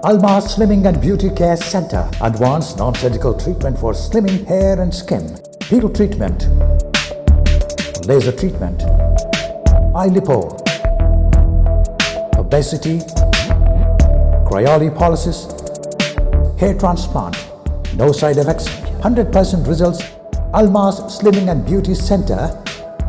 Almas Slimming and Beauty Care Center. Advanced non-surgical treatment for slimming hair and skin. Peel treatment. Laser treatment. Eye lipo. Obesity. Cryolipolysis. Hair transplant. No side effects. 100% results. Almas Slimming and Beauty Center.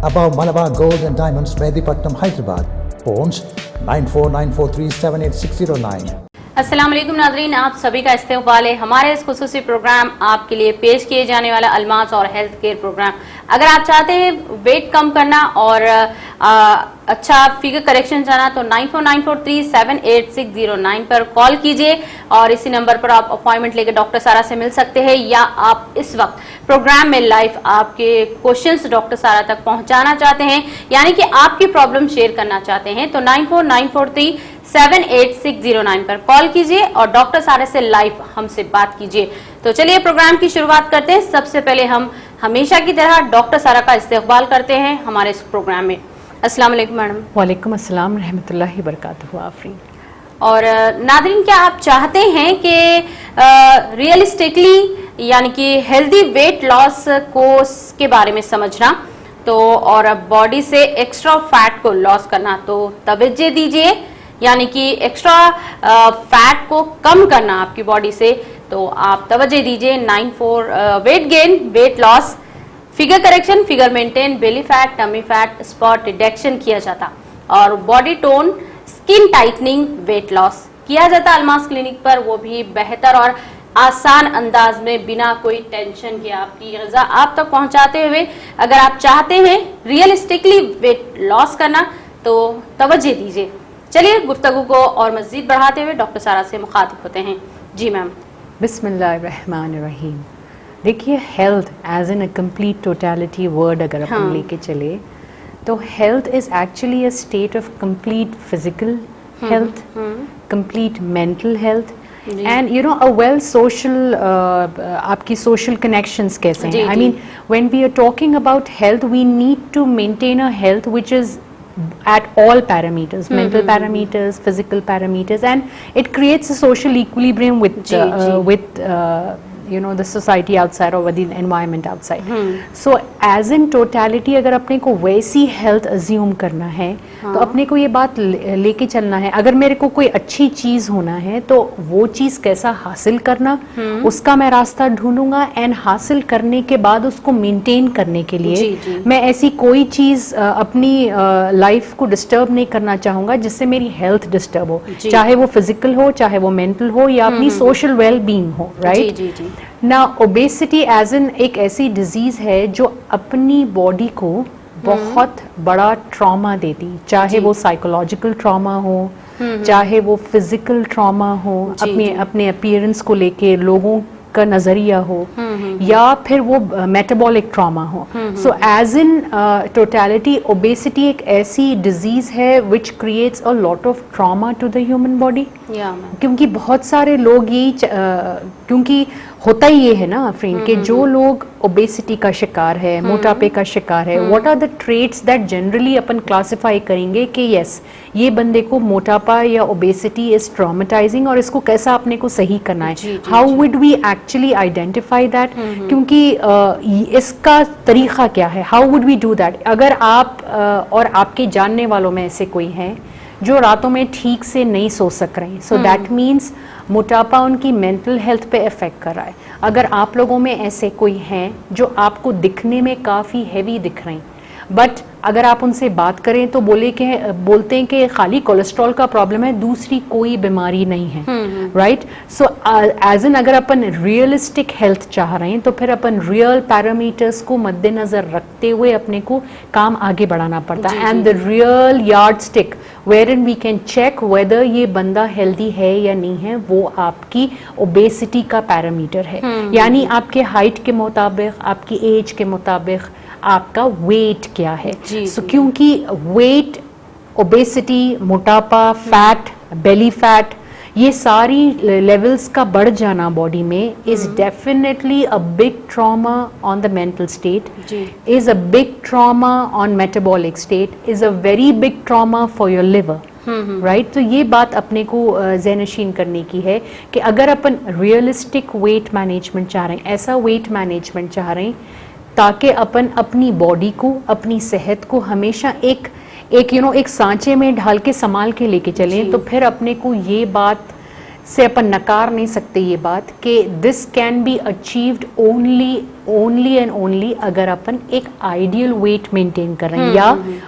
Above Malabar Gold and Diamonds, Mehdipatnam, Hyderabad. Phones 9494378609. अस्सलाम वालेकुम नाज़रीन, आप सभी का इस्तकबाल है हमारे इस खुसूसी प्रोग्राम आपके लिए पेश किए जाने वाला अल्मास और हेल्थ केयर प्रोग्राम। अगर आप चाहते हैं वेट कम करना और अच्छा फिगर करेक्शन जाना तो 9494378609 पर कॉल कीजिए और इसी नंबर पर आप अपॉइंटमेंट लेकर डॉक्टर सारा से मिल सकते हैं, या आप इस वक्त प्रोग्राम में लाइव आपके क्वेश्चंस डॉक्टर सारा तक पहुंचाना चाहते हैं, यानी कि आपकी प्रॉब्लम शेयर करना चाहते हैं तो 9494378609 पर कॉल कीजिए और डॉक्टर सारा से लाइव हमसे बात कीजिए। तो चलिए प्रोग्राम की शुरुआत करते हैं। सबसे पहले हम हमेशा की तरह डॉक्टर सारा का इस्तकबाल करते हैं हमारे इस प्रोग्राम में। अस्सलाम वालेकुम मैडम। वालेकुम अस्सलाम रहमतुल्लाहि बरकातहू आफरीन। और नादरीन, क्या आप चाहते हैं कि रियलिस्टिकली यानी कि हेल्दी वेट लॉस को के बारे में समझना तो और बॉडी से एक्स्ट्रा फैट को लॉस करना, तो तवज्जो दीजिए, यानी कि एक्स्ट्रा फैट को कम करना आपकी बॉडी से, तो आप तवज्जो दीजिए 94 weight gain, weight loss, figure correction, figure maintain, belly fat, tummy fat, spot reduction किया जाता और body tone, skin tightening, weight loss किया जाता अल्मास क्लिनिक पर, वो भी बेहतर और आसान अंदाज में बिना कोई टेंशन के आपकी ग़िज़ा आप तक पहुंचाते हुए। अगर आप चाहते हैं रियलिस्टिकली वेट लॉस करना तो तवज्जो दीजिए। चलिए गुफ्तगू को और मज़ीद बढ़ाते हुए डॉक्टर सारा से मुखातिब होते हैं। जी मैम। बिस्मिल्लाहिर्रहमानिर्रहीम। देखिए, health as in a complete totality word अगर अपन लेके चले तो health is actually a state of complete physical health, complete mental health and you know a well social, आपकी सोशल कनेक्शंस कैसे हैं। I mean when we are talking about health we need to maintain a health which is at all parameters, mental parameters, physical parameters, and it creates a social equilibrium with you know the society outside or the environment outside. So as in totality अगर अपने को वैसी health assume करना है तो अपने को ये बात लेके चलना है, अगर मेरे को कोई अच्छी चीज़ होना है तो वो चीज़ कैसा हासिल करना, उसका मैं रास्ता ढूंढूंगा एंड हासिल करने के बाद उसको मेंटेन करने के लिए मैं ऐसी कोई चीज़ अपनी लाइफ को डिस्टर्ब नहीं करना चाहूँगा जिससे मेरी हेल्थ डिस्टर्ब हो, चाहे वो फिजिकल हो, चाहे वो मेंटल हो, या अपनी सोशल वेल बीइंग हो, राइट। ना ओबेसिटी एज इन एक ऐसी डिजीज़ है जो अपनी बॉडी को बहुत बड़ा ट्रॉमा देती, चाहे वो साइकोलॉजिकल ट्रॉमा हो, चाहे वो फिजिकल ट्रॉमा हो, अपने अपीयरेंस को लेके लोगों का नजरिया हो, या फिर वो मेटाबॉलिक ट्रॉमा हो। So as in totality obesity एक ऐसी डिजीज है which creates a lot of trauma to the human body, क्योंकि बहुत सारे लोग यही क्योंकि होता ही ये है ना फ्रेंड कि जो लोग ओबेसिटी का शिकार है, मोटापे का शिकार है, what are the traits that generally अपन क्लासिफाई करेंगे कि यस ये बंदे को मोटापा या ओबेसिटी इज ट्रॉमेटाइजिंग और इसको कैसा अपने को सही करना है, how would we actually identify that, क्योंकि इसका तरीका क्या है, how would we do that. अगर आप और आपके जानने वालों में ऐसे कोई हैं जो रातों में ठीक से नहीं सो सक रहे, सो दैट मीन्स मोटापा उनकी मेंटल हेल्थ पे इफेक्ट कर रहा है। अगर आप लोगों में ऐसे कोई हैं जो आपको दिखने में काफ़ी हैवी दिख रहे हैं, बट अगर आप उनसे बात करें तो बोलते हैं कि खाली कोलेस्ट्रॉल का प्रॉब्लम है, दूसरी कोई बीमारी नहीं है, राइट। सो एज एन अगर अपन रियलिस्टिक हेल्थ चाह रहे हैं तो फिर अपन रियल पैरामीटर्स को मद्देनजर रखते हुए अपने को काम आगे बढ़ाना पड़ता है, and the real yardstick wherein we can check whether ये बंदा हेल्दी है या नहीं है, वो आपकी ओबेसिटी का पैरामीटर है, यानी आपके हाइट के मुताबिक, आपकी एज के मुताबिक आपका वेट क्या है। सो क्योंकि वेट, ओबेसिटी, मोटापा, फैट, बेली फैट, ये सारी लेवल्स का बढ़ जाना बॉडी में is definitely a big trauma on the mental state, is a big trauma on metabolic state, is a very big trauma for your liver, right. तो ये बात अपने को ज़हनशीन करने की है कि अगर अपन रियलिस्टिक वेट मैनेजमेंट चाह रहे हैं, ऐसा वेट मैनेजमेंट चाह रहे हैं ताकि अपन अपनी बॉडी को, अपनी सेहत को हमेशा एक एक सांचे में ढाल के संभाल के लेके चलें, तो फिर अपने को ये बात से अपन नकार नहीं सकते ये बात कि this can be achieved only and only अगर अपन एक आइडियल वेट मेंटेन कर रहे हैं, या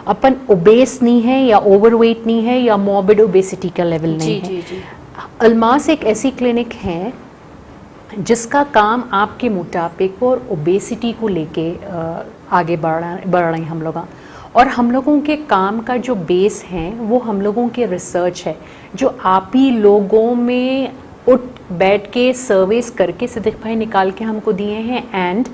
अपन ओबेस नहीं है, या ओवरवेट नहीं है, या मॉर्बिड ओबेसिटी का लेवल नहीं है। अल्मास एक ऐसी क्लिनिक है जिसका काम आपके मोटापे को और ओबेसिटी को लेके आगे बढ़ रहे हैं हम लोग। और हम लोगों के काम का जो बेस है वो हम लोगों के रिसर्च है, जो आप ही लोगों में उठ बैठ के सर्वेस करके सिद्दीक भाई निकाल के हमको दिए हैं। एंड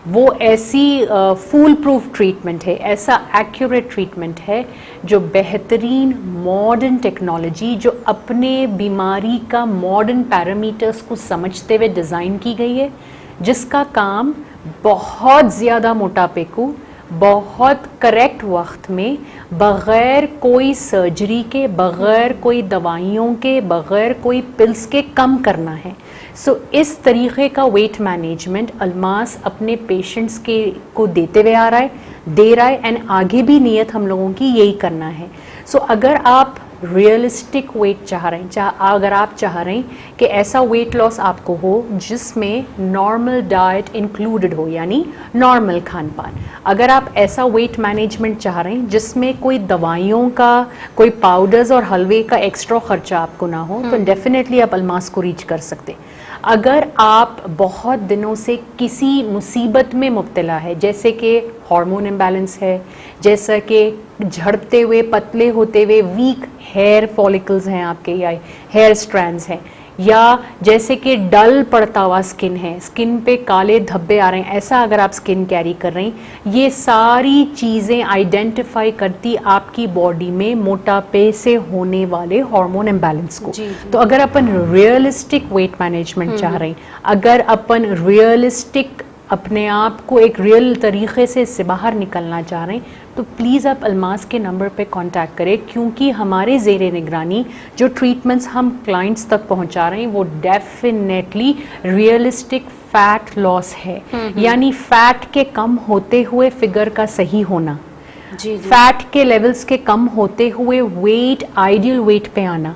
वो ऐसी फूल प्रूफ ट्रीटमेंट है, ऐसा एक्यूरेट ट्रीटमेंट है जो बेहतरीन मॉडर्न टेक्नोलॉजी, जो अपने बीमारी का मॉडर्न पैरामीटर्स को समझते हुए डिज़ाइन की गई है, जिसका काम बहुत ज़्यादा मोटापे को बहुत करेक्ट वक्त में बग़ैर कोई सर्जरी के, बग़ैर कोई दवाइयों के, बग़ैर कोई पिल्स के कम करना है। सो इस तरीक़े का वेट मैनेजमेंट अल्मास अपने पेशेंट्स के को देते हुए आ रहा है, दे रहा है, एंड आगे भी नीयत हम लोगों की यही करना है। सो अगर आप रियलिस्टिक वेट चाह रहे हैं, अगर आप चाह रहे हैं कि ऐसा वेट लॉस आपको हो जिसमें नॉर्मल डाइट इंक्लूडेड हो, यानी नॉर्मल खान पान, अगर आप ऐसा वेट मैनेजमेंट चाह रहे हैं जिसमें कोई दवाइयों का, कोई पाउडर्स और हलवे का एक्स्ट्रा खर्चा आपको ना हो, तो डेफिनेटली आप अल्मास को रीच कर सकते। अगर आप बहुत दिनों से किसी मुसीबत में मुब्तला है, जैसे कि हार्मोन इम्बैलेंस है, जैसा कि झड़ते हुए, पतले होते हुए वीक हेयर फॉलिकल्स हैं आपके, या हेयर स्ट्रैंड्स हैं, या जैसे कि डल पड़ता हुआ स्किन है, स्किन पे काले धब्बे आ रहे हैं, ऐसा अगर आप स्किन कैरी कर रहे हैं, ये सारी चीज़ें आइडेंटिफाई करती आपकी बॉडी में मोटापे से होने वाले हार्मोन इम्बैलेंस को। तो अगर अपन रियलिस्टिक वेट मैनेजमेंट चाह रहे हैं, अगर अपन रियलिस्टिक अपने आप को एक रियल तरीक़े से इससे बाहर निकलना चाह रहे हैं, तो प्लीज़ आप अल्मास के नंबर पे कांटेक्ट करें, क्योंकि हमारे ज़ेरे निगरानी जो ट्रीटमेंट्स हम क्लाइंट्स तक पहुंचा रहे हैं वो डेफिनेटली रियलिस्टिक फैट लॉस है, यानी फैट के कम होते हुए फिगर का सही होना, फैट के लेवल्स के कम होते हुए वेट, आइडियल वेट पे आना,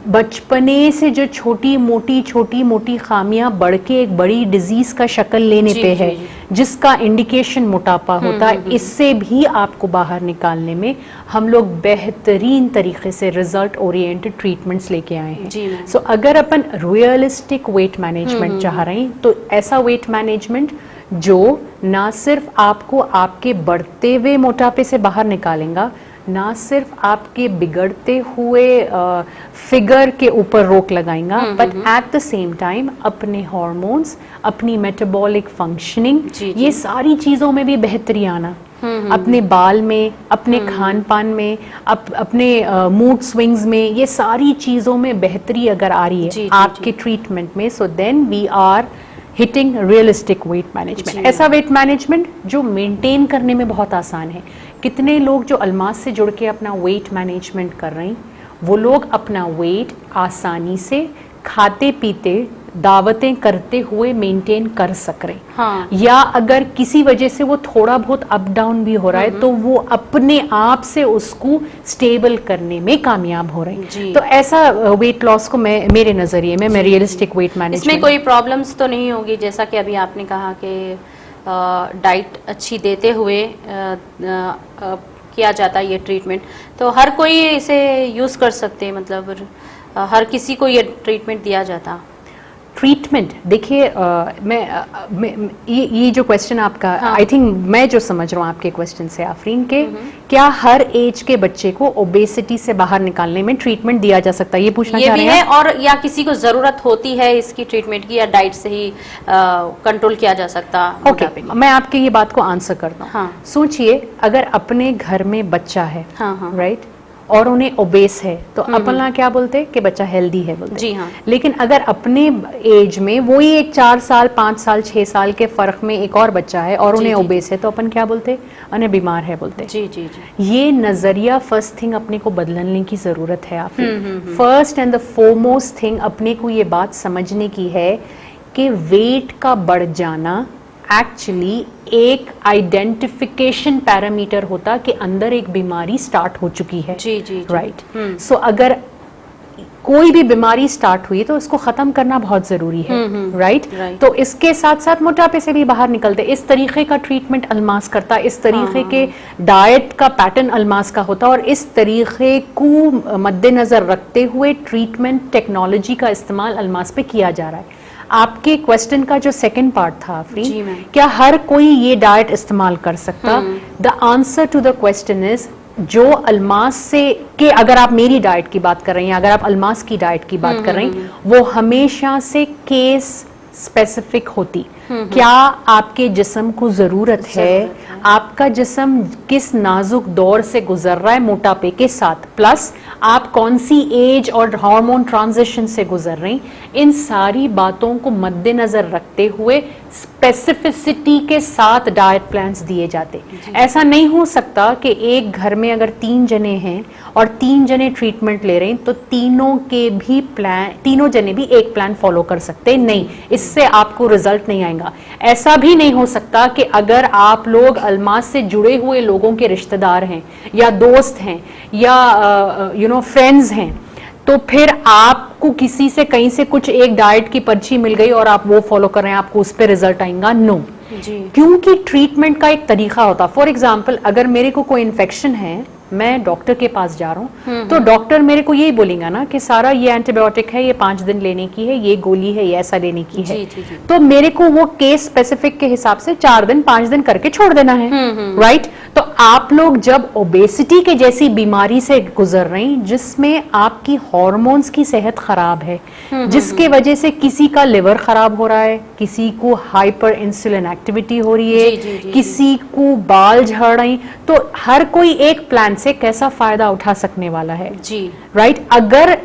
बचपने से जो छोटी मोटी खामियां बढ़ के एक बड़ी डिजीज का शक्ल लेने पे है, जिसका इंडिकेशन मोटापा होता है, इससे भी आपको बाहर निकालने में हम लोग बेहतरीन तरीके से रिजल्ट ओरिएंटेड ट्रीटमेंट्स लेके आए हैं। सो अगर अपन रियलिस्टिक वेट मैनेजमेंट चाह रहे हैं, तो ऐसा वेट मैनेजमेंट जो ना सिर्फ आपको आपके बढ़ते हुए मोटापे से बाहर निकालेगा, ना सिर्फ आपके बिगड़ते हुए फिगर के ऊपर रोक लगाएगा, but at the same time अपने हार्मोन्स, अपनी मेटाबॉलिक फंक्शनिंग, ये सारी चीज़ों में भी बेहतरी आना, अपने बाल में, अपने खान पान में, अपने मूड स्विंग्स में, ये सारी चीज़ों में बेहतरी अगर आ रही है आपके ट्रीटमेंट में, so then we are hitting realistic weight management. ऐसा वेट मैनेजमेंट जो मेंटेन करने में बहुत आसान है। कितने लोग जो अल्मास से जुड़ के अपना वेट मैनेजमेंट कर रहे हैं, वो लोग अपना वेट आसानी से खाते पीते, दावतें करते हुए मेंटेन कर सक रहे हैं। या अगर किसी वजह से वो थोड़ा बहुत अप डाउन भी हो रहा है, तो वो अपने आप से उसको स्टेबल करने में कामयाब हो रहे हैं। तो ऐसा वेट लॉस को मेरे नजरिए में मैं रियलिस्टिक वेट मैनेजमेंट, इसमें कोई प्रॉब्लम्स तो नहीं होगी, जैसा कि अभी आपने कहा कि डाइट अच्छी देते हुए किया जाता है ये ट्रीटमेंट, तो हर कोई इसे यूज कर सकते हैं, मतलब हर किसी को ये ट्रीटमेंट दिया जाता? ट्रीटमेंट देखिए, ये जो क्वेश्चन आपका, आई थिंक मैं जो समझ रहा हूँ आपके क्वेश्चन से आफरीन के, क्या हर एज के बच्चे को ओबेसिटी से बाहर निकालने में ट्रीटमेंट दिया जा सकता है, ये पूछना चाह रहे हैं? ये भी है, और या किसी को जरूरत होती है इसकी ट्रीटमेंट की, या डाइट से ही कंट्रोल किया जा सकता? ओके, मैं आपके ये बात को आंसर करता हूँ। सोचिए, अगर अपने घर में बच्चा है, राइट, और उन्हें ओबेस है तो अपन ना क्या बोलते कि बच्चा हेल्दी है बोलते। जी हाँ। लेकिन अगर अपने एज में वही एक 4 साल 5 साल 6 साल के फर्क में एक और बच्चा है और उन्हें ओबेस है तो अपन क्या बोलते, उन्हें बीमार है बोलते। जी जी जी। ये नजरिया फर्स्ट थिंग अपने को बदलने की जरूरत है। आप first and the foremost thing अपने को ये बात समझने की है कि वेट का बढ़ जाना एक्चुअली एक आइडेंटिफिकेशन पैरामीटर होता कि अंदर एक बीमारी स्टार्ट हो चुकी है। जी जी, जी। राइट। सो अगर कोई भी बीमारी स्टार्ट हुई तो उसको खत्म करना बहुत जरूरी है। राइट। तो इसके साथ साथ मोटापे से भी बाहर निकलते इस तरीके का ट्रीटमेंट अल्मास करता, इस तरीके के डाइट का पैटर्न अल्मास का होता और इस तरीके को मद्देनजर रखते हुए ट्रीटमेंट टेक्नोलॉजी का इस्तेमाल अल्मास पे किया जा रहा है। आपके क्वेश्चन का जो सेकंड पार्ट था आफरीन, क्या हर कोई ये डाइट इस्तेमाल कर सकता? The answer to the question is जो अल्मास से कि अगर आप मेरी डाइट की बात कर रही हैं, अगर आप अल्मास की डाइट की बात कर रही हैं, वो हमेशा से केस स्पेसिफिक होती। क्या आपके जिस्म को जरूरत है, आपका जिस्म किस नाजुक दौर से गुजर रहा है मोटापे के साथ, प्लस आप कौन सी एज और हार्मोन ट्रांजिशन से गुजर रही, इन सारी बातों को मद्देनजर रखते हुए स्पेसिफिसिटी के साथ डाइट प्लान्स दिए जाते। ऐसा नहीं हो सकता कि एक घर में अगर 3 जने हैं और 3 जने ट्रीटमेंट ले रहे हैं तो तीनों जने भी एक प्लान फॉलो कर सकते नहीं, इससे आपको रिजल्ट नहीं आएगा। ऐसा भी नहीं हो सकता कि अगर आप लोग अल्मास से जुड़े हुए लोगों के रिश्तेदार हैं या दोस्त हैं या फ्रेंड्स हैं तो फिर आपको किसी से कहीं से कुछ एक डाइट की पर्ची मिल गई और आप वो फॉलो कर रहे हैं, आपको उस पर रिजल्ट आएगा? नो। क्योंकि ट्रीटमेंट का एक तरीका होता। फॉर एग्जाम्पल अगर मेरे को कोई इन्फेक्शन है, मैं डॉक्टर के पास जा रहा हूँ तो डॉक्टर मेरे को यही बोलेगा ना कि सारा ये एंटीबायोटिक है, ये 5 दिन लेने की है, ये गोली है, ये ऐसा लेने की है। तो मेरे को वो केस स्पेसिफिक के हिसाब से 4 दिन 5 दिन करके छोड़ देना है। राइट। तो आप लोग जब ओबेसिटी के जैसी बीमारी से गुजर रहे हैं जिसमें आपकी हार्मोन्स की सेहत खराब है, जिसके वजह से किसी का लिवर खराब हो रहा है, किसी को हाइपर इंसुलिन एक्टिविटी हो रही है, किसी को बाल झड़ रहे, तो हर कोई एक प्लान से कैसा फायदा उठा सकने वाला है। जी राइट। अगर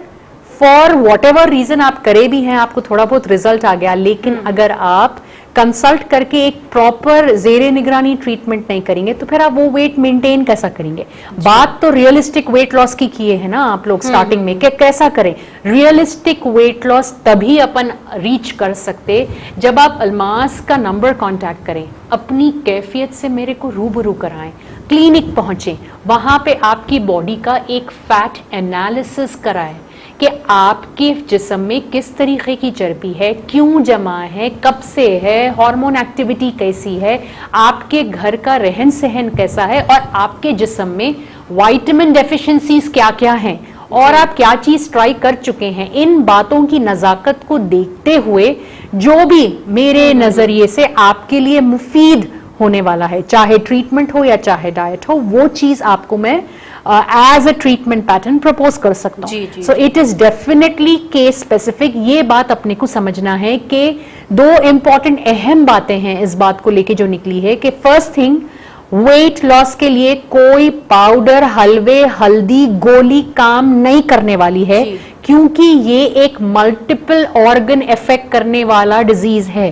फॉर वॉट एवर रीजन आप करे भी हैं, आपको थोड़ा बहुत रिजल्ट आ गया, लेकिन अगर आप कंसल्ट करके एक प्रॉपर जेरे निगरानी ट्रीटमेंट नहीं करेंगे तो फिर आप वो वेट मेंटेन कैसा करेंगे? बात तो रियलिस्टिक वेट लॉस की किए है ना आप लोग स्टार्टिंग में कि कैसा करें। रियलिस्टिक वेट लॉस तभी अपन रीच कर सकते जब आप अल्मास का नंबर कांटेक्ट करें, अपनी कैफियत से मेरे को रूबरू कराएं, क्लिनिक पहुंचे, वहां पे आपकी बॉडी का एक फैट एनालिसिस कराएं कि आपके जिस्म में किस तरीके की चर्बी है, क्यों जमा है, कब से है, हार्मोन एक्टिविटी कैसी है, आपके घर का रहन सहन कैसा है और आपके जिस्म में विटामिन डेफिशिएंसीज क्या क्या हैं और आप क्या चीज ट्राई कर चुके हैं। इन बातों की नजाकत को देखते हुए जो भी मेरे नजरिए से आपके लिए मुफीद होने वाला है, चाहे ट्रीटमेंट हो या चाहे डाइट हो, वो चीज आपको मैं as a treatment pattern propose कर सकता हूँ। So it is definitely case specific. ये बात अपने को समझना है कि 2 इंपॉर्टेंट अहम बातें हैं इस बात को लेके जो निकली है कि फर्स्ट थिंग, वेट लॉस के लिए कोई पाउडर, हलवे, हल्दी, गोली काम नहीं करने वाली है, क्योंकि ये एक मल्टीपल ऑर्गन इफेक्ट करने वाला डिजीज है,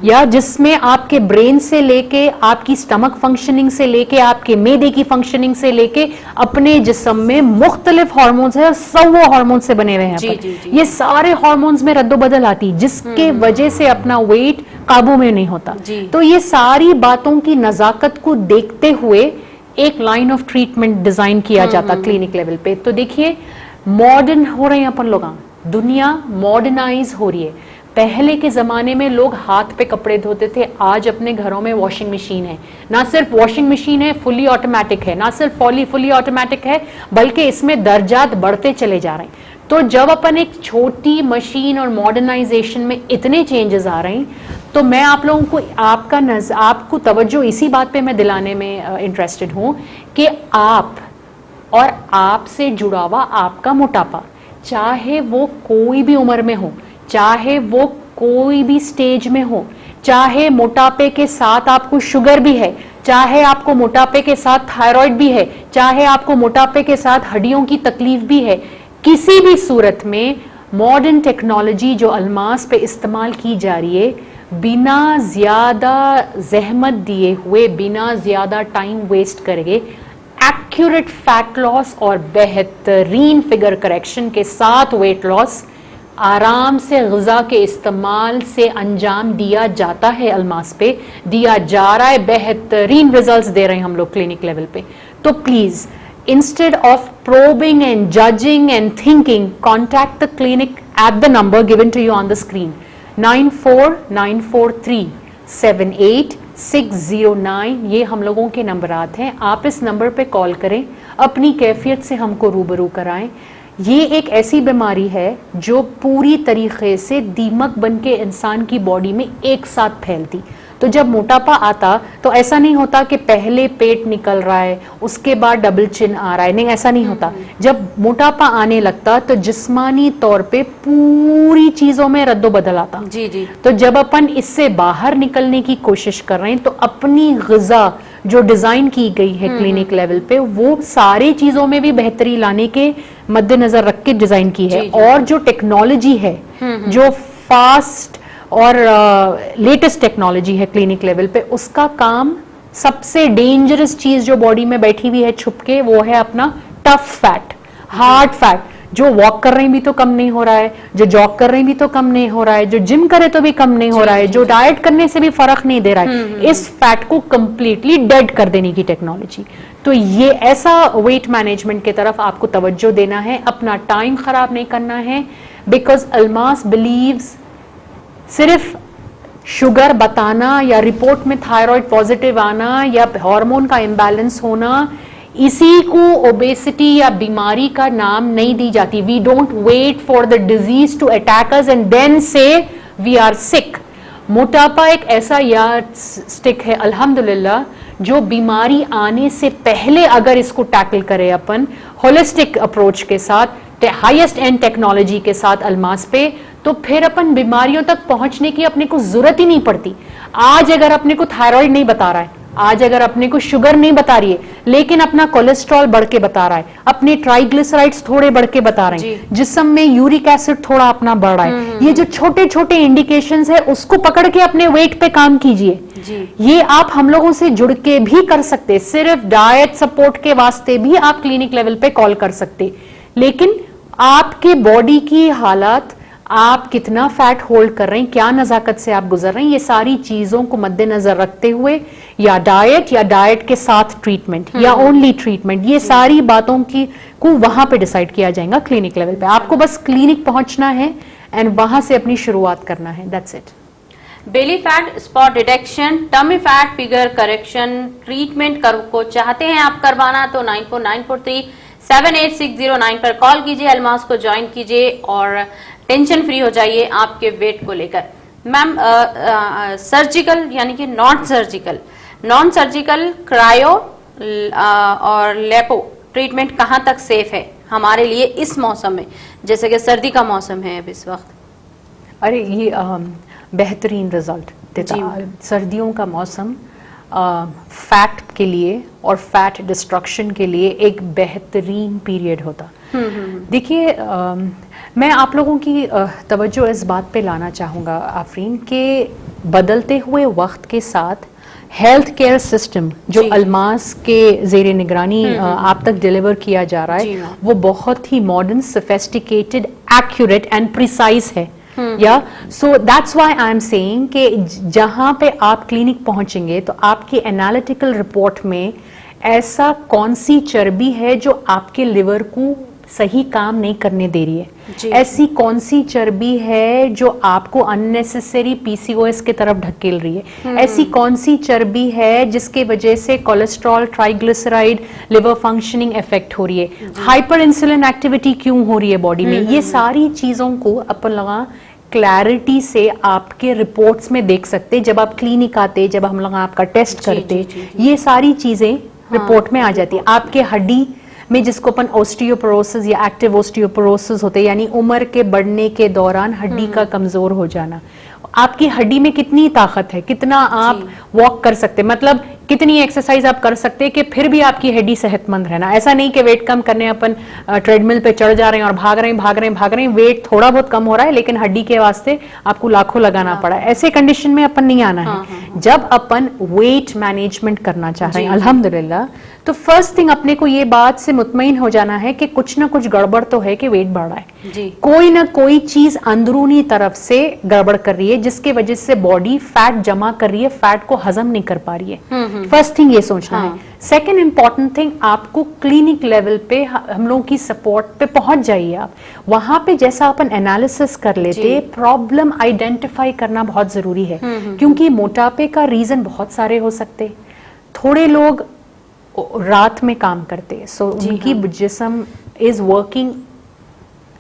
या जिसमें आपके ब्रेन से लेके आपकी स्टमक फंक्शनिंग से लेके आपके मैदे की फंक्शनिंग से लेके अपने जिस्म में मुख्तलिफ हार्मोन्स है और सब वो हार्मोन से बने हुए हैं। ये सारे हार्मोन्स में रद्दोबदल आती जिसके वजह से अपना वेट काबू में नहीं होता। तो ये सारी बातों की नजाकत को देखते हुए एक लाइन ऑफ ट्रीटमेंट डिजाइन किया जाता क्लिनिक लेवल पे। तो देखिए मॉडर्न हो रहे हैं अपन लोग, दुनिया मॉडर्नाइज हो रही है। पहले के जमाने में लोग हाथ पे कपड़े धोते थे, आज अपने घरों में वॉशिंग मशीन है। ना सिर्फ वॉशिंग मशीन है, फुली ऑटोमेटिक है, ना सिर्फ फुली ऑटोमेटिक है, बल्कि इसमें दर्जात बढ़ते चले जा रहे हैं। तो जब अपन एक छोटी मशीन और मॉडर्नाइजेशन में इतने चेंजेस आ रहे हैं, तो मैं आप लोगों को आपको तवज्जो इसी बात पे मैं दिलाने में इंटरेस्टेड हूं कि आप और आपसे जुड़ा हुआ आपका मोटापा, चाहे वो कोई भी उम्र में हो, चाहे वो कोई भी स्टेज में हो, चाहे मोटापे के साथ आपको शुगर भी है, चाहे आपको मोटापे के साथ थायराइड भी है, चाहे आपको मोटापे के साथ हड्डियों की तकलीफ भी है, किसी भी सूरत में मॉडर्न टेक्नोलॉजी जो अल्मास पे इस्तेमाल की जा रही है, बिना ज्यादा जहमत दिए हुए, बिना ज्यादा टाइम वेस्ट करके एक्यूरेट फैट लॉस और बेहतरीन फिगर करेक्शन के साथ वेट लॉस आराम से ग़िज़ा के इस्तेमाल से अंजाम दिया जाता है। अल्मास पे दिया जा रहा है, बेहतरीन रिजल्ट्स दे रहे हैं हम लोग क्लिनिक लेवल पे। तो please instead of probing and judging and thinking, contact the clinic at the number given to you on the screen, 9494378609। ये हम लोगों के नंबरात हैं। आप इस नंबर पे कॉल करें, अपनी कैफियत से हमको रूबरू कराएं। ये एक ऐसी बीमारी है जो पूरी तरीके से दीमक बन के इंसान की बॉडी में एक साथ फैलती। तो जब मोटापा आता तो ऐसा नहीं होता कि पहले पेट निकल रहा है उसके बाद डबल चिन आ रहा है, नहीं, ऐसा नहीं होता। जब मोटापा आने लगता तो जिस्मानी तौर पे पूरी चीजों में रद्दो बदल आता। जी जी। तो जब अपन इससे बाहर निकलने की कोशिश कर रहे हैं तो अपनी ग़िज़ा जो डिजाइन की गई है क्लिनिक लेवल पे, वो सारी चीजों में भी बेहतरी लाने के मद्देनजर रख के डिजाइन की है। और जो टेक्नोलॉजी है, जो फास्ट और लेटेस्ट टेक्नोलॉजी है क्लिनिक लेवल पे, उसका काम सबसे डेंजरस चीज जो बॉडी में बैठी हुई है छुप के, वो है अपना टफ फैट, हार्ड फैट। जो वॉक कर रहे हैं भी तो कम नहीं हो रहा है, जो जॉग कर रहे हैं भी तो कम नहीं हो रहा है, जो जिम करे तो भी कम नहीं हो रहा है, जो डाइट करने से भी फर्क नहीं दे रहा है। इस फैट को कंप्लीटली डेड कर देने की टेक्नोलॉजी। तो ये ऐसा वेट मैनेजमेंट की तरफ आपको तवज्जो देना है, अपना टाइम खराब नहीं करना है। बिकॉज अल्मास बिलीव्स सिर्फ शुगर बताना या रिपोर्ट में थायराइड पॉजिटिव आना या हार्मोन का इम्बैलेंस होना, इसी को ओबेसिटी या बीमारी का नाम नहीं दी जाती। We don't wait for the disease to attack us and then say we are sick. मोटापा एक ऐसा यार्डस्टिक है अल्हम्दुलिल्लाह, जो बीमारी आने से पहले अगर इसको टैकल करे अपन होलिस्टिक अप्रोच के साथ, हाईएस्ट एंड टेक्नोलॉजी के साथ अल्मास पे, तो फिर अपन बीमारियों तक पहुंचने की अपने को जरूरत ही नहीं पड़ती। आज अगर अपने को थायराइड नहीं बता रहा है, आज अगर अपने को शुगर नहीं बता रही है, लेकिन अपना कोलेस्ट्रॉल बढ़ के बता रहा है, अपने ट्राइग्लिसराइड्स थोड़े बढ़ के बता रहे हैं, जिस्म में यूरिक एसिड थोड़ा अपना बढ़ रहा है, ये जो छोटे छोटे इंडिकेशंस है उसको पकड़ के अपने वेट पे काम कीजिए। ये आप हम लोगों से जुड़ के भी कर सकते, सिर्फ डाइट सपोर्ट के वास्ते भी आप क्लिनिक लेवल पे कॉल कर सकते। लेकिन आपके बॉडी की हालात, आप कितना फैट होल्ड कर रहे हैं, क्या नजाकत से आप गुजर रहे हैं, ये सारी चीजों को मद्देनजर रखते हुए या डाइट के साथ ट्रीटमेंट या ओनली ट्रीटमेंट, ये सारी बातों की को वहां पे डिसाइड किया जाएगा क्लिनिक लेवल पे। आपको बस क्लिनिक पहुंचना है एंड वहां से अपनी शुरुआत करना है, that's it. Belly fat, spot detection, tummy fat, figure correction treatment को चाहते हैं आप करवाना तो 9494378609 पर कॉल कीजिए, अल्मास को ज्वाइन कीजिए और टेंशन फ्री हो जाइए आपके वेट को लेकर। मैम, सर्जिकल यानी कि नॉन सर्जिकल क्रायो और लेपो ट्रीटमेंट कहाँ तक सेफ है हमारे लिए इस मौसम में, जैसे कि सर्दी का मौसम है अब इस वक्त? अरे ये बेहतरीन रिजल्ट देता है। सर्दियों का मौसम फैट के लिए और फैट डिस्ट्रक्शन के लिए एक बेहतरीन पीरियड होता। देखिए, मैं आप लोगों की तवज्जो इस बात पे लाना चाहूँगा आफरीन, के बदलते हुए वक्त के साथ हेल्थ केयर सिस्टम जो अल्मास के ज़ेरे निगरानी आप तक डिलीवर किया जा रहा है, वो बहुत ही modern, sophisticated, accurate and precise है। या so that's why I am saying कि जहां पे आप क्लिनिक पहुंचेंगे तो आपकी एनालिटिकल रिपोर्ट में ऐसा कौन सी चर्बी है जो आपके लिवर को सही काम नहीं करने दे रही है, ऐसी कौन सी चर्बी है जो आपको अननेसेसरी पीसीओएस की तरफ ढकेल रही है, ऐसी कौन सी चर्बी है जिसके वजह से cholesterol, triglyceride, liver functioning effect हो रही है, हाइपर इंसुलिन एक्टिविटी क्यों हो रही है बॉडी में, ये सारी चीजों को अपन लगा क्लैरिटी से आपके रिपोर्ट्स में देख सकते। जब आप क्लिनिक आते, जब हम लोग आपका टेस्ट करते, ये सारी चीजें रिपोर्ट में आ जाती है। आपके हड्डी में जिसको अपन ऑस्टियोपोरोसिस या एक्टिव ऑस्टियोपोरोसिस होते हैं, यानी उम्र के बढ़ने के दौरान हड्डी का कमजोर हो जाना, आपकी हड्डी में कितनी ताकत है, कितना आप वॉक कर सकते, मतलब कितनी एक्सरसाइज आप कर सकते हैं कि फिर भी आपकी हड्डी सेहतमंद रहना। ऐसा नहीं कि वेट कम करने अपन ट्रेडमिल पे चढ़ जा रहे हैं और भाग रहे हैं, वेट थोड़ा बहुत कम हो रहा है लेकिन हड्डी के वास्ते आपको लाखों लगाना पड़ा है। ऐसे कंडीशन में अपन नहीं आना है। जब अपन वेट मैनेजमेंट करना चाह रहे हैं अल्हम्दुलिल्लाह, तो फर्स्ट थिंग अपने को ये बात से मुतमईन हो जाना है कि कुछ ना कुछ गड़बड़ तो है कि वेट बढ़ रहा है जी। कोई ना कोई चीज अंदरूनी तरफ से गड़बड़ कर रही है जिसके वजह से बॉडी फैट जमा कर रही है, फैट को हजम नहीं कर पा रही है। फर्स्ट थिंग ये सोचना है। सेकेंड इंपॉर्टेंट थिंग, आपको क्लिनिक लेवल पे हम लोगों की सपोर्ट पे पहुंच जाइए। आप वहां पे जैसा अपन एनालिसिस कर लेते, प्रॉब्लम आइडेंटिफाई करना बहुत जरूरी है क्योंकि मोटापे का रीजन बहुत सारे हो सकते। थोड़े लोग रात में काम करते, सो उनकी जिस्म इज वर्किंग,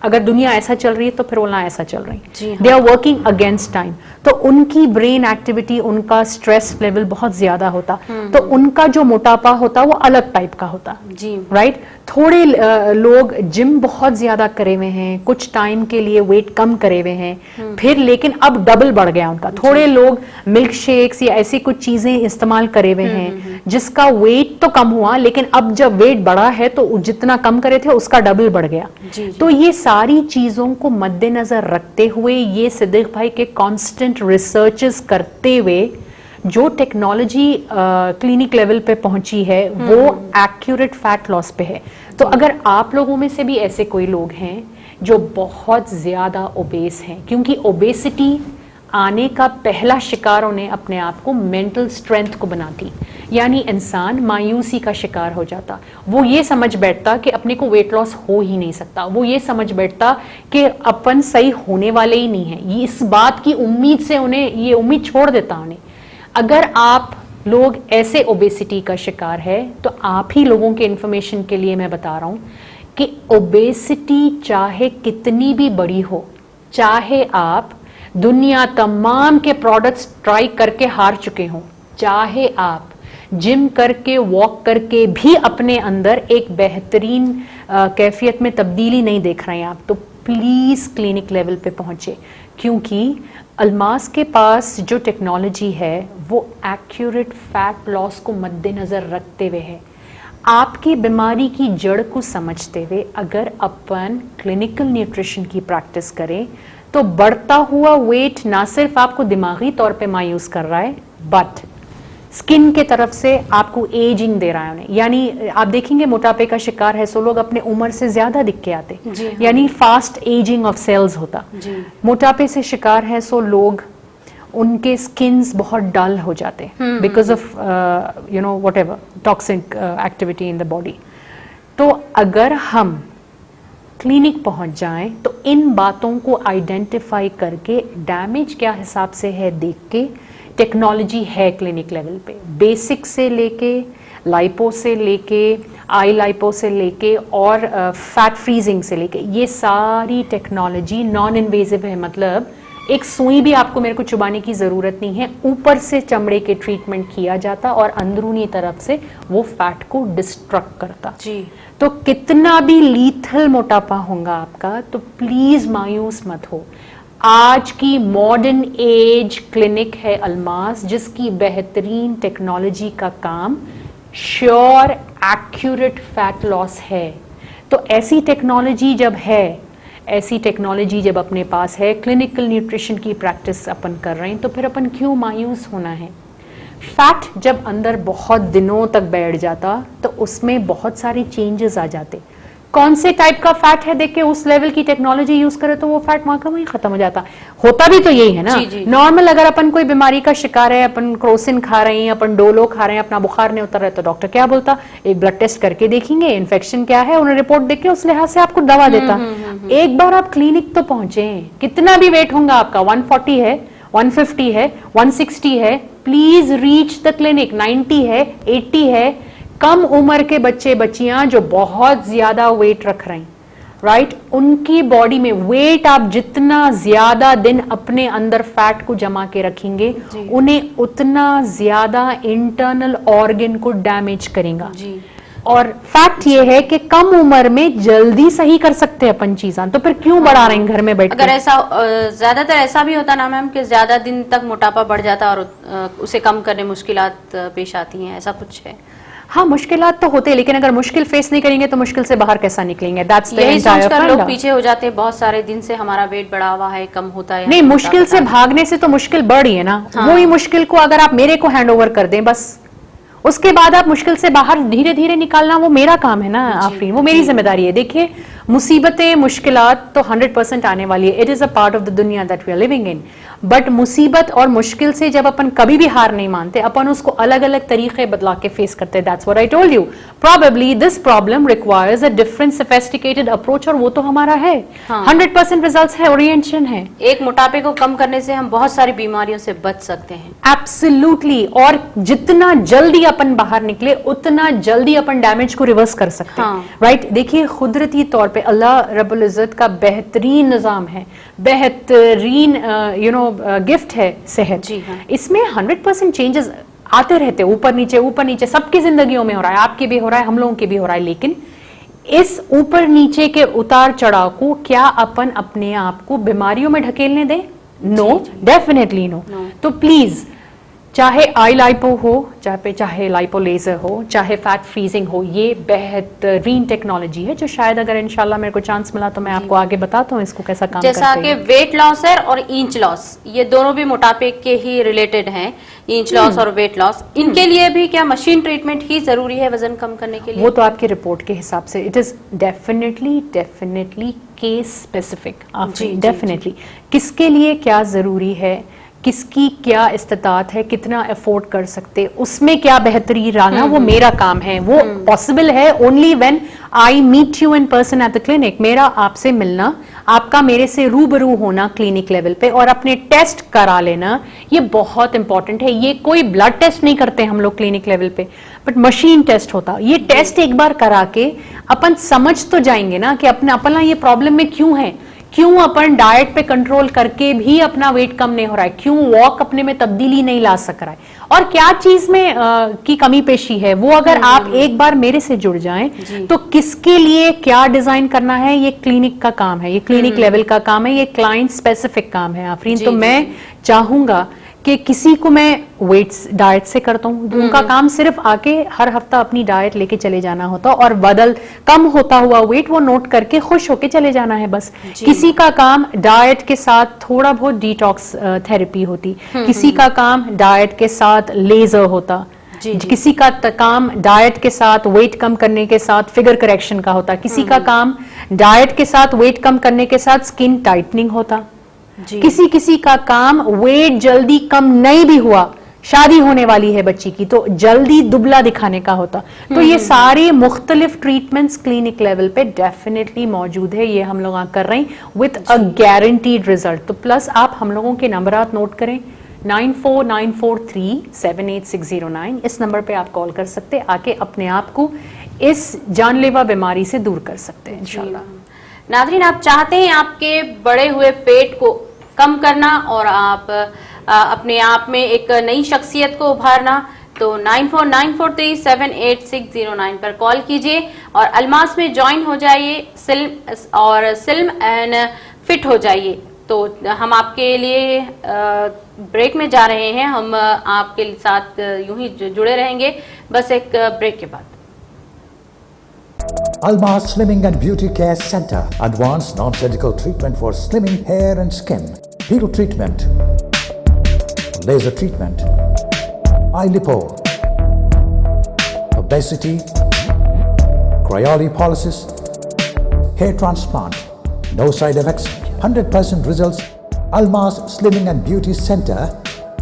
अगर दुनिया ऐसा चल रही है तो फिर बोलना ऐसा चल रही है, they are working against time, तो उनकी ब्रेन एक्टिविटी, उनका स्ट्रेस लेवल बहुत ज्यादा होता, तो उनका जो मोटापा होता वो अलग टाइप का होता जी। राइट। थोड़े लोग जिम बहुत ज्यादा करे हुए हैं, कुछ टाइम के लिए वेट कम करे हुए हैं, फिर लेकिन अब डबल बढ़ गया उनका। थोड़े लोग मिल्क शेक्स या ऐसी कुछ चीजें इस्तेमाल करे हुए हैं जिसका वेट तो कम हुआ लेकिन अब जब वेट बढ़ा है तो जितना कम करे थे उसका डबल बढ़ गया जी। तो ये सारी चीजों को मद्देनजर रखते हुए, ये सिद्दीक भाई के कांस्टेंट रिसर्चेस करते हुए जो टेक्नोलॉजी क्लिनिक लेवल पे पहुंची है वो एक्यूरेट फैट लॉस पे है। तो अगर आप लोगों में से भी ऐसे कोई लोग हैं जो बहुत ज्यादा ओबेस हैं, क्योंकि ओबेसिटी आने का पहला शिकार उन्हें अपने आप को मेंटल स्ट्रेंथ को बनाती, यानी इंसान मायूसी का शिकार हो जाता। वो ये समझ बैठता कि अपने को वेट लॉस हो ही नहीं सकता, वो ये समझ बैठता कि अपन सही होने वाले ही नहीं है, ये इस बात की उम्मीद से उन्हें ये उम्मीद छोड़ देता उन्हें। अगर आप लोग ऐसे ओबेसिटी का शिकार है तो आप ही लोगों के इंफॉर्मेशन के लिए मैं बता रहा हूं कि ओबेसिटी चाहे कितनी भी बड़ी हो, चाहे आप दुनिया तमाम के प्रोडक्ट्स ट्राई करके हार चुके हों, चाहे आप जिम करके वॉक करके भी अपने अंदर एक बेहतरीन कैफियत में तब्दीली नहीं देख रहे हैं आप, तो प्लीज क्लिनिक लेवल पे पहुंचे, क्योंकि अल्मास के पास जो टेक्नोलॉजी है वो एक्यूरेट फैट लॉस को मद्देनजर रखते हुए है। आपकी बीमारी की जड़ को समझते हुए अगर अपन क्लिनिकल न्यूट्रिशन की प्रैक्टिस करें तो बढ़ता हुआ वेट ना सिर्फ आपको दिमागी तौर पे मायूस कर रहा है, बट स्किन के तरफ से आपको एजिंग दे रहा है उन्हें। यानी आप देखेंगे मोटापे का शिकार है सो लोग अपने उम्र से ज्यादा दिख के आते, यानी फास्ट एजिंग ऑफ सेल्स होता। मोटापे से शिकार है सो लोग, उनके स्किन्स बहुत डल हो जाते because of whatever toxic activity in the body. तो अगर हम क्लिनिक पहुंच जाएं तो इन बातों को आइडेंटिफाई करके डैमेज क्या हिसाब से है देख के, टेक्नोलॉजी है क्लिनिक लेवल पे, बेसिक से लेके लाइपो से लेके आई लाइपो से लेके और फैट फ्रीजिंग से लेके, ये सारी टेक्नोलॉजी नॉन इन्वेजिव है। मतलब एक सुई भी आपको मेरे को चुबाने की जरूरत नहीं है, ऊपर से चमड़े के ट्रीटमेंट किया जाता और अंदरूनी तरफ से वो फैट को डिस्ट्रक्ट करता जी। तो कितना भी लीथल मोटापा होगा आपका, तो प्लीज मायूस मत हो। आज की मॉडर्न एज क्लिनिक है अल्मास, जिसकी बेहतरीन टेक्नोलॉजी का काम श्योर एक्यूरेट फैट लॉस है। तो ऐसी टेक्नोलॉजी जब है, ऐसी टेक्नोलॉजी जब अपने पास है, क्लिनिकल न्यूट्रिशन की प्रैक्टिस अपन कर रहे हैं, तो फिर अपन क्यों मायूस होना है। फैट जब अंदर बहुत दिनों तक बैठ जाता तो उसमें बहुत सारे चेंजेस आ जाते। कौन से टाइप का फैट है देख के उस लेवल की टेक्नोलॉजी यूज करे तो वो फैट वहां का वहीं खत्म हो जाता। होता भी तो यही है ना। नॉर्मल अगर अपन कोई बीमारी का शिकार है, अपन क्रोसिन खा रहे हैं, अपन डोलो खा रहे हैं, अपना बुखार नहीं उतर रहा है, तो डॉक्टर क्या बोलता, एक ब्लड टेस्ट करके देखेंगे इन्फेक्शन क्या है, उन्हें रिपोर्ट देख के उस लिहाज से आपको दवा देता। एक बार आप क्लिनिक तो पहुंचे, कितना भी वेट होगा आपका, 140 है, 150 है, 160 है, प्लीज रीच द क्लिनिक। 90 है, 80 है, कम उम्र के बच्चे बच्चियां जो बहुत ज्यादा वेट रख रहे हैं, राइट, उनकी बॉडी में वेट आप जितना ज्यादा दिन अपने अंदर फैट को जमा के रखेंगे, उन्हें उतना ज्यादा इंटरनल ऑर्गन को डैमेज करेगा। और फैक्ट ये है कि कम उम्र में जल्दी सही कर सकते हैं अपन चीज़ां, तो फिर क्यों बढ़ा रहे हैं घर में बैठ अगर के? ऐसा ज्यादातर ऐसा भी होता ना मैम कि ज्यादा दिन तक मोटापा बढ़ जाता और उसे कम करने मुश्किलात पेश आती हैं, ऐसा कुछ है? हाँ, मुश्किलात तो होते हैं, लेकिन अगर मुश्किल फेस नहीं करेंगे तो मुश्किल से बाहर कैसा निकलेंगे? दैट्स द यही एंटायर सोचकर लोग फंडा। पीछे हो जाते हैं, बहुत सारे दिन से हमारा वेट बढ़ा हुआ है, कम होता है। नहीं, मुश्किल से भागने से तो मुश्किल बढ़ी है ना। हाँ। वही मुश्किल को अगर आप मेरे को हैंड ओवर कर दें, बस उसके बाद आप मुश्किल से बाहर धीरे धीरे निकालना वो मेरा काम है ना आफरीन, वो मेरी जिम्मेदारी है। देखिए, मुसीबतें मुश्किलात तो 100% आने वाली है, it is a part of the दुनिया that we are living in. But मुसीबत और मुश्किल से जब अपन कभी भी हार नहीं मानते, अपन उसको अलग अलग तरीके बदला के फेस करते हैं। That's what I told you, probably this problem requires a different sophisticated approach, और वो तो हमारा है। 100% रिजल्ट्स है, ओरिएंटेशन है। एक मोटापे को कम करने से हम बहुत सारी बीमारियों से बच सकते हैं। एब्सोल्युटली, और जितना जल्दी अपन बाहर निकले उतना जल्दी अपन डैमेज को रिवर्स कर सकते हैं। राइट, देखिए, कुदरती तौर पे अल्लाह रब्बुल इज्जत का बेहतरीन निजाम है, बेहतरीन गिफ्ट है सेहत। जी हाँ। इसमें 100% चेंजेस आते रहते हैं, ऊपर नीचे सबकी जिंदगियों में हो रहा है, आपके भी हो रहा है, हम लोगों के भी हो रहा है। लेकिन इस ऊपर नीचे के उतार चढ़ाव को क्या अपन अपने आप को बीमारियों में ढकेलने दें? No, definitely no. तो प्लीज, चाहे आई लाइपो हो, चाहे लाइपो लेजर हो, चाहे फैट फ्रीजिंग हो, ये बेहतरीन टेक्नोलॉजी है जो शायद अगर इंशाल्लाह मेरे को चांस मिला तो मैं आपको आगे बताता हूँ इसको कैसा काम जैसा करते कि हैं। वेट लॉस है और इंच लॉस, ये दोनों भी मोटापे के ही रिलेटेड हैं। इंच लॉस और वेट लॉस, इनके लिए भी क्या मशीन ट्रीटमेंट ही जरूरी है वजन कम करने के लिए? वो तो आपकी रिपोर्ट के हिसाब से it is definitely case specific. Definitely किसके लिए क्या जरूरी है, किसकी क्या इस्तात है, कितना अफोर्ड कर सकते, उसमें क्या बेहतरी लाना, वो मेरा काम है। वो पॉसिबल है only when I meet you in person at the clinic. मेरा आपसे मिलना, आपका मेरे से रूबरू होना क्लिनिक लेवल पे और अपने टेस्ट करा लेना, ये बहुत इंपॉर्टेंट है। ये कोई ब्लड टेस्ट नहीं करते हम लोग क्लिनिक लेवल पे, बट मशीन टेस्ट होता। ये टेस्ट एक बार करा के अपन समझ तो जाएंगे ना कि अपना ये प्रॉब्लम में क्यों है, क्यों अपन डाइट पे कंट्रोल करके भी अपना वेट कम नहीं हो रहा है, क्यों वॉक अपने में तब्दीली नहीं ला सक रहा है, और क्या चीज में की कमी पेशी है। वो अगर आप एक बार मेरे से जुड़ जाएं तो किसके लिए क्या डिजाइन करना है, ये क्लिनिक का काम है, ये क्लिनिक लेवल का काम है, ये क्लाइंट स्पेसिफिक काम है आफरीन। तो मैं चाहूंगा कि किसी को मैं वेट्स डाइट से करता हूँ, उनका काम सिर्फ आके हर हफ्ता अपनी डाइट लेके चले जाना होता और कम होता हुआ वेट वो नोट करके खुश होके चले जाना है बस। किसी का काम डाइट के साथ थोड़ा बहुत डिटॉक्स थेरेपी होती, किसी का काम डाइट के साथ लेजर होता, किसी का काम डाइट के साथ वेट कम करने के साथ फिगर करेक्शन का होता, किसी का काम डाइट के साथ वेट कम करने के साथ स्किन टाइटनिंग होता, किसी का काम वेट जल्दी कम नहीं भी हुआ, शादी होने वाली है बच्ची की तो जल्दी दुबला दिखाने का होता। तो ये सारे मुख्तलिफ ट्रीटमेंट्स क्लिनिक लेवल पे डेफिनेटली मौजूद है, ये हम लोग कर रहे हैं विद अ गारंटीड रिजल्ट। तो प्लस आप हम लोगों के नंबर नोट करें, 9494378609, इस नंबर पे आप कॉल कर सकते, आके अपने आप को इस जानलेवा बीमारी से दूर कर सकते हैं इंशाल्लाह। नाज़रीन, आप चाहते हैं आपके बढ़े हुए पेट को कम करना और आप अपने आप में एक नई शख्सियत को उभारना, तो 9494378609 पर कॉल कीजिए और अलमास में ज्वाइन हो जाइए, स्लिम एंड फिट हो जाइए। तो हम आपके लिए ब्रेक में जा रहे हैं, हम आपके साथ यूं ही जुड़े रहेंगे बस एक ब्रेक के बाद। Almas Slimming and Beauty Care Center. Advanced non-surgical treatment for slimming hair and skin. Peel treatment. Laser treatment. Eye lipo. Obesity. Cryolipolysis. Hair transplant. No side effects. 100% results. Almas Slimming and Beauty Center.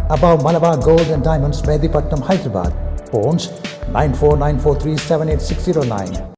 Above Malabar Gold and Diamonds, Medipatnam, Hyderabad. Phones 9494378609.